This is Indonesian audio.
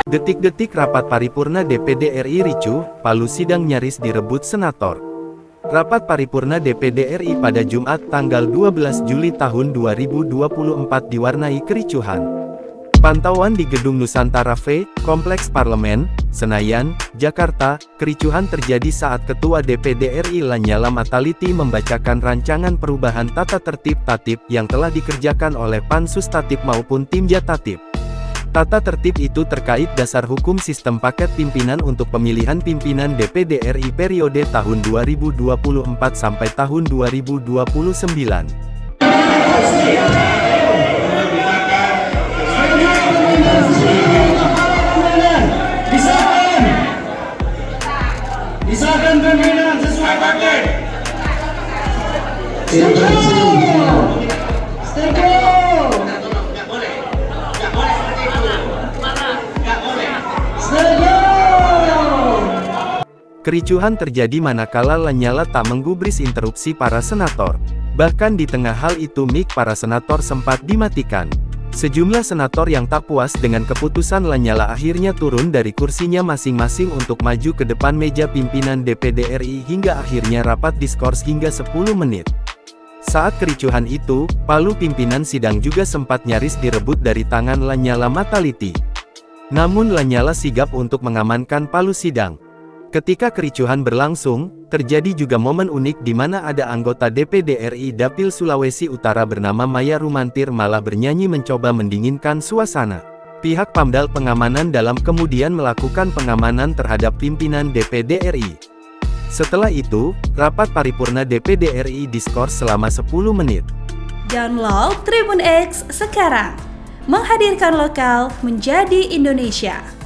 Detik-detik rapat paripurna DPD RI ricuh, palu sidang nyaris direbut senator. Rapat paripurna DPD RI pada Jumat tanggal 12 Juli tahun 2024 diwarnai kericuhan. Pantauan di Gedung Nusantara V, Kompleks Parlemen, Senayan, Jakarta, kericuhan terjadi saat Ketua DPD RI Lanyala Mataliti membacakan rancangan perubahan tata tertib Tatip yang telah dikerjakan oleh Pansus Tatip maupun Timja Tatip. Tata tertib itu terkait dasar hukum sistem paket pimpinan untuk pemilihan pimpinan DPD RI periode tahun 2024 sampai tahun 2029. Disahkan pimpinan sesuai paket. Kericuhan terjadi manakala Lanyala tak menggubris interupsi para senator. Bahkan di tengah hal itu mic para senator sempat dimatikan. Sejumlah senator yang tak puas dengan keputusan Lanyala akhirnya turun dari kursinya masing-masing untuk maju ke depan meja pimpinan DPD RI hingga akhirnya rapat diskors hingga 10 menit. Saat kericuhan itu, palu pimpinan sidang juga sempat nyaris direbut dari tangan Lanyala Mataliti. Namun Lanyala sigap untuk mengamankan palu sidang. Ketika kericuhan berlangsung, terjadi juga momen unik di mana ada anggota DPD RI Dapil Sulawesi Utara bernama Maya Rumantir malah bernyanyi mencoba mendinginkan suasana. Pihak Pamdal Pengamanan dalam kemudian melakukan pengamanan terhadap pimpinan DPD RI. Setelah itu, rapat paripurna DPD RI diskors selama 10 menit. Download Tribun X sekarang, menghadirkan lokal menjadi Indonesia.